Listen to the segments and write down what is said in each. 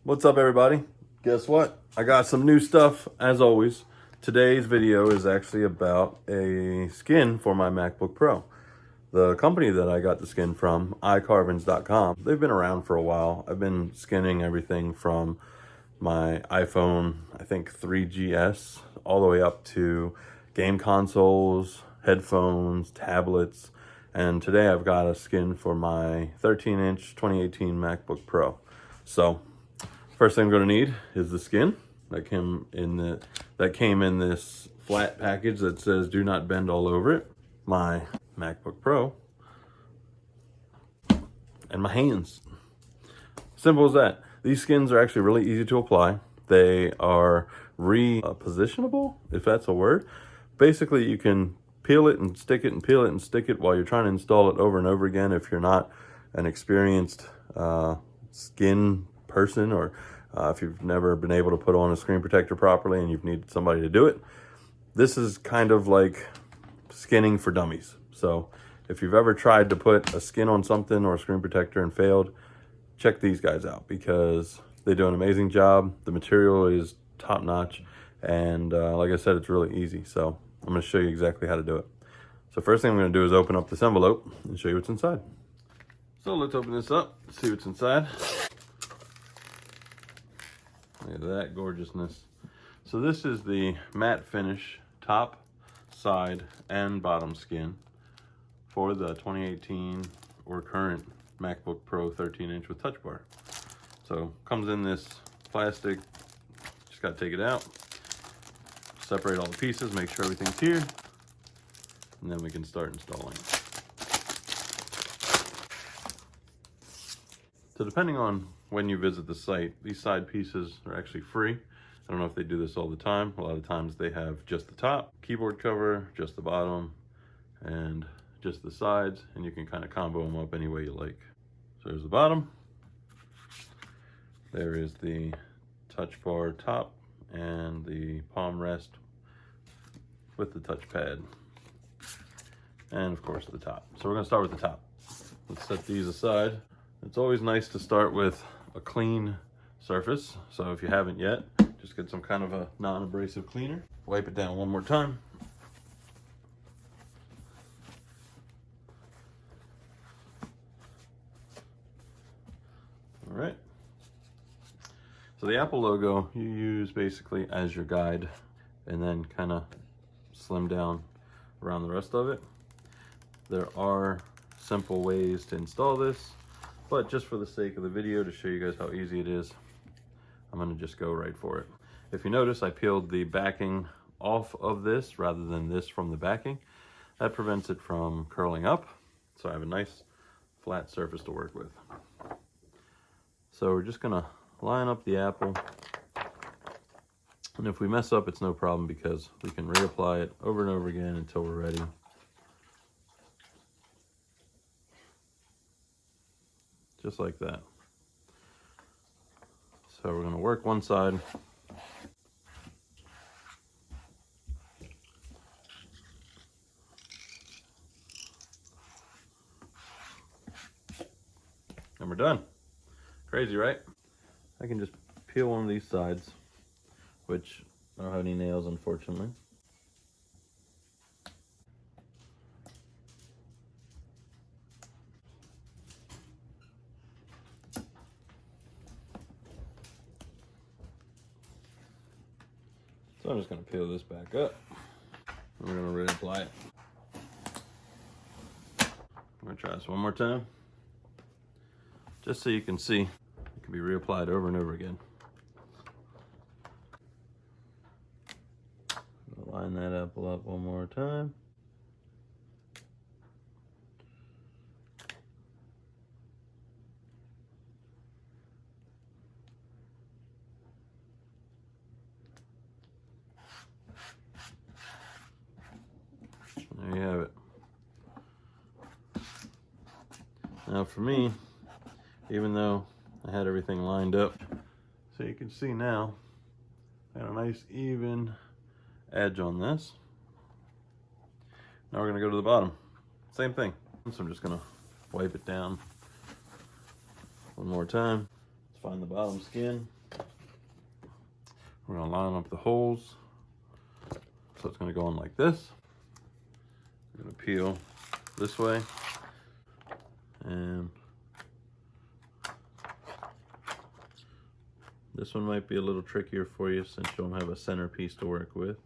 What's up, everybody? Guess what? I got some new stuff as always. Today's video is actually about a skin for my MacBook Pro. The company that I got the skin from, iCarbons.com, they've been around for a while. I've been skinning everything from my iPhone, I think 3GS, all the way up to game consoles, headphones, tablets, and today I've got a skin for my 13-inch 2018 MacBook Pro. So first thing I'm going to need is the skin that came in this flat package that says "Do not bend all over it." My MacBook Pro and my hands. Simple as that. These skins are actually really easy to apply. They are repositionable, if that's a word. Basically, you can peel it and stick it and peel it and stick it while you're trying to install it over and over again if you're not an experienced skin person, or if you've never been able to put on a screen protector properly and you've needed somebody to do it. This is kind of like skinning for dummies. So if you've ever tried to put a skin on something or a screen protector and failed, check these guys out because they do an amazing job. The material is top notch, and like I said, it's really easy. So I'm going to show you exactly how to do it. So first thing I'm going to do is open up this envelope and show you what's inside. So let's open this up, see what's inside. Look at that gorgeousness. So this is the matte finish top, side, and bottom skin for the 2018 or current MacBook Pro 13-inch with Touch Bar. So comes in this plastic, just gotta take it out, separate all the pieces, make sure everything's here, and then we can start installing. So depending on when you visit the site, these side pieces are actually free. I don't know if they do this all the time. A lot of times they have just the top, keyboard cover, just the bottom, and just the sides, and you can kind of combo them up any way you like. So there's the bottom. There is the touch bar top and the palm rest with the touchpad. And of course the top. So we're gonna start with the top. Let's set these aside. It's always nice to start with a clean surface. So if you haven't yet, just get some kind of a non-abrasive cleaner. Wipe it down one more time. All right. So the Apple logo you use basically as your guide, and then kind of slim down around the rest of it. There are simple ways to install this, but just for the sake of the video, to show you guys how easy it is, I'm gonna just go right for it. If you notice, I peeled the backing off of this rather than this from the backing. That prevents it from curling up, so I have a nice flat surface to work with. So we're just gonna line up the Apple, and if we mess up, it's no problem because we can reapply it over and over again until we're ready. Just like that. So we're gonna work one side. And we're done. Crazy, right? I can just peel one of these sides, which I don't have any nails, unfortunately. So I'm just gonna peel this back up. And we're gonna reapply it. I'm gonna try this one more time, just so you can see it can be reapplied over and over again. Line that apple up one more time. There you have it. Now for me, even though I had everything lined up, so you can see now, I got a nice even edge on this. Now we're gonna go to the bottom. Same thing. So I'm just gonna wipe it down one more time. find the bottom skin. We're gonna line up the holes. So it's gonna go on like this. I'm gonna peel this way. And this one might be a little trickier for you since you don't have a centerpiece to work with.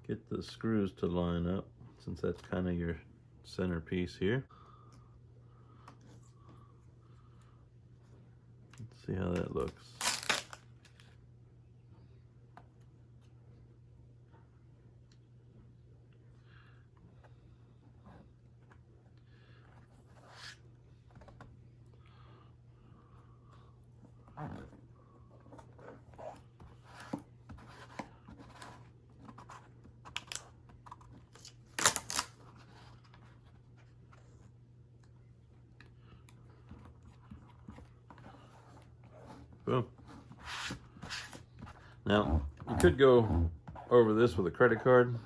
Get the screws to line up since that's kind of your centerpiece here. Let's see how that looks. Boom. Now, you could go over this with a credit card,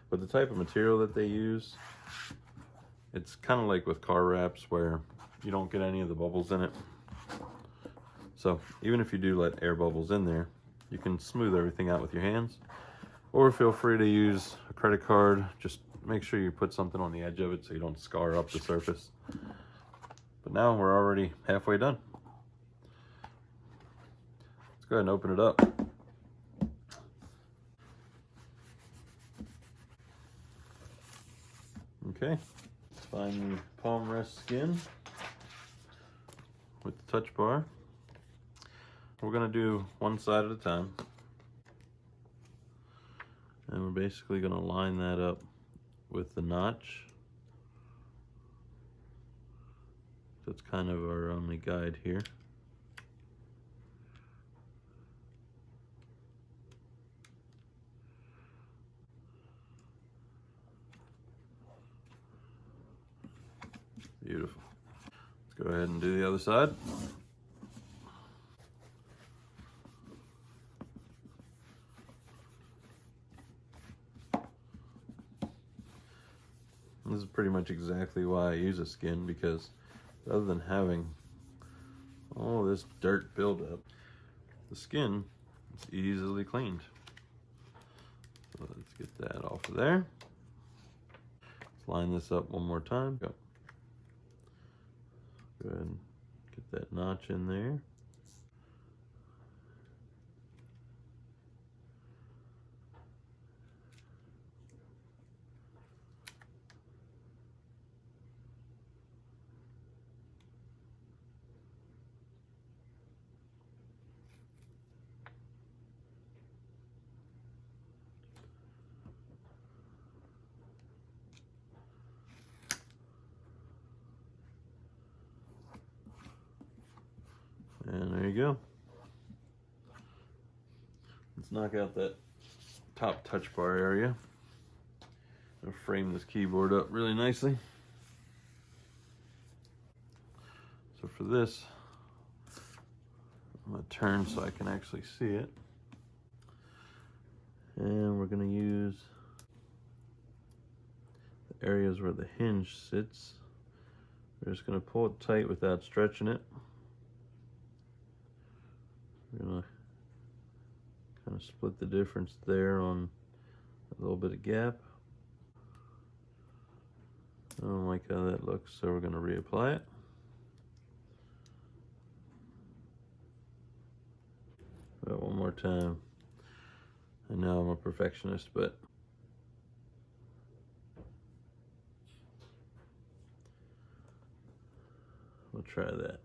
but the type of material that they use, it's kind of like with car wraps where you don't get any of the bubbles in it. So even if you do let air bubbles in there, you can smooth everything out with your hands, or feel free to use a credit card. Just make sure you put something on the edge of it so you don't scar up the surface. But now we're already halfway done. Let's go ahead and open it up. Okay, let's find the palm rest skin with the touch bar. We're gonna do one side at a time. And we're basically gonna line that up with the notch. That's kind of our only guide here. Beautiful. Let's go ahead and do the other side. This is pretty much exactly why I use a skin, because rather than having all this dirt buildup, the skin is easily cleaned. So let's get that off of there. Let's line this up one more time. Go ahead and get that notch in there. And there you go. Let's knock out that top touch bar area. I'll frame this keyboard up really nicely. So for this, I'm gonna turn so I can actually see it. And we're gonna use the areas where the hinge sits. We're just gonna pull it tight without stretching it. We're gonna kind of split the difference there on a little bit of gap. I don't like how that looks, so we're gonna reapply it. One more time. I know I'm a perfectionist, but we'll try that.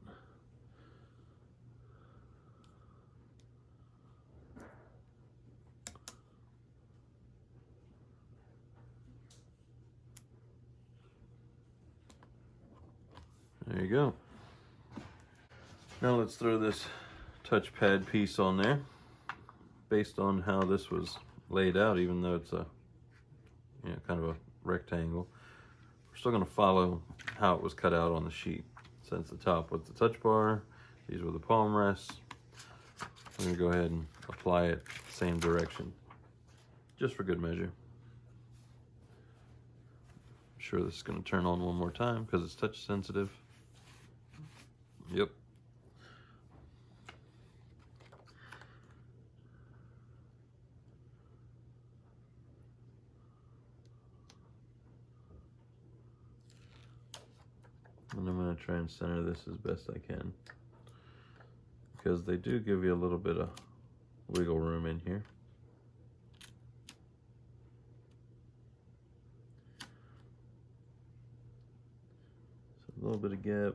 There you go. Now let's throw this touchpad piece on there. Based on how this was laid out, even though it's a kind of a rectangle, we're still going to follow how it was cut out on the sheet. Since the top was the touch bar, these were the palm rests, we're going to go ahead and apply it same direction, just for good measure. I'm sure this is going to turn on one more time because it's touch sensitive. Yep. And I'm going to try and center this as best I can, because they do give you a little bit of wiggle room in here. So a little bit of gap.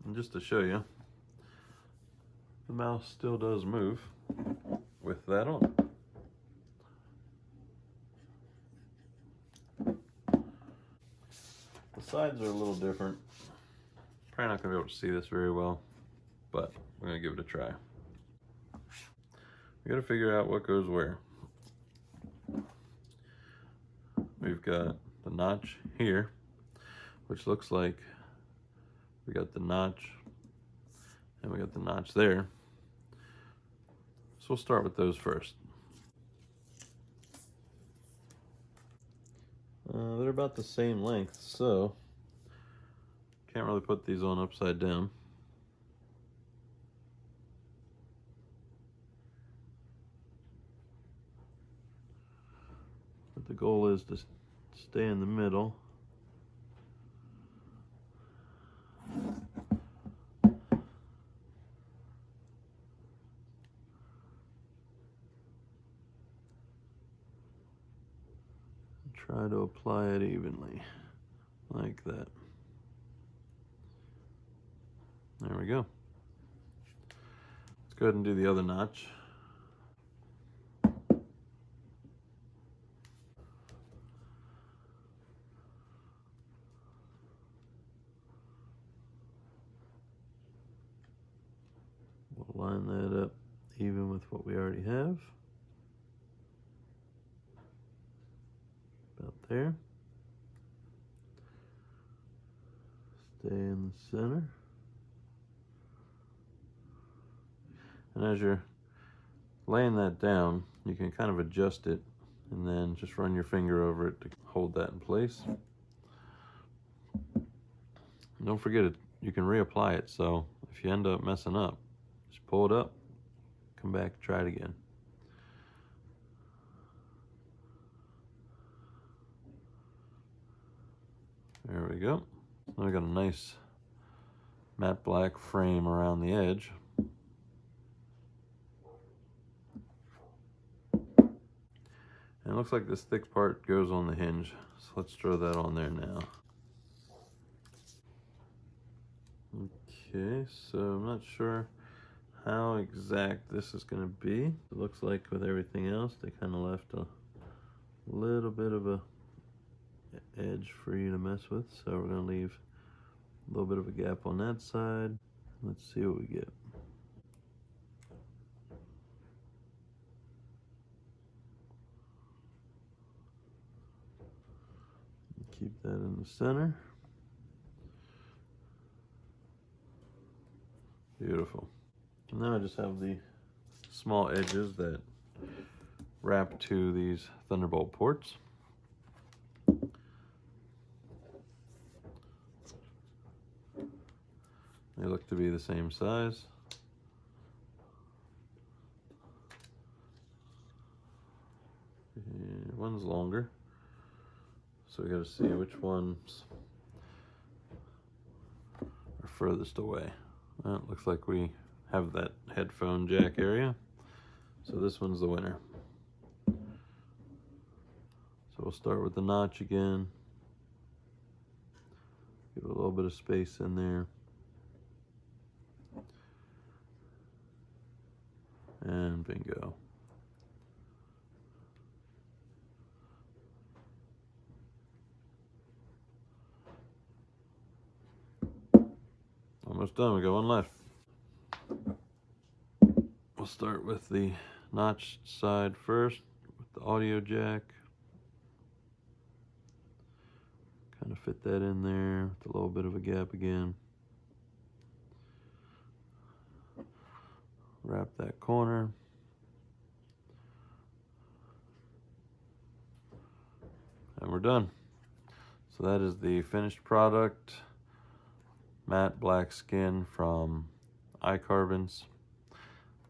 And just to show you, the mouse still does move with that on. The sides are a little different. Probably not going to be able to see this very well, but we're going to give it a try. We got to figure out what goes where. We've got the notch here, which looks like we got the notch and we got the notch there. So we'll start with those first. They're about the same length, so can't really put these on upside down. But the goal is to stay in the middle. Try to apply it evenly, like that. There we go. Let's go ahead and do the other notch. We'll line that up even with what we already have. About there. Stay in the center. And as you're laying that down, you can kind of adjust it and then just run your finger over it to hold that in place. And don't forget it, you can reapply it, so if you end up messing up, just pull it up, come back, try it again. There we go. Now I got a nice matte black frame around the edge. And it looks like this thick part goes on the hinge, so let's throw that on there now. Okay, so I'm not sure how exact this is going to be. It looks like with everything else, they kind of left a little bit of a edge for you to mess with, so we're going to leave a little bit of a gap on that side. Let's see what we get. Keep that in the center. Beautiful. And now I just have the small edges that wrap to these Thunderbolt ports. They look to be the same size. And one's longer, so we got to see which ones are furthest away. Well, it looks like we have that headphone jack area, so this one's the winner. So we'll start with the notch again. Give it a little bit of space in there. And bingo. Almost done, we got one left. We'll start with the notched side first, with the audio jack. Kind of fit that in there with a little bit of a gap again. Wrap that corner. And we're done. So that is the finished product. Matte black skin from iCarbons.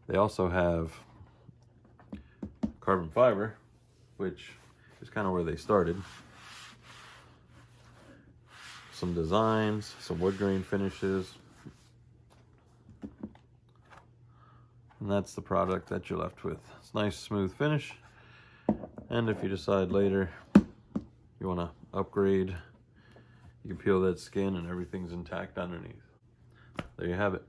They also have carbon fiber, which is kind of where they started. Some designs, some wood grain finishes. And that's the product that you're left with. It's a nice smooth finish. And if you decide later you want to upgrade, you can peel that skin and everything's intact underneath. There you have it.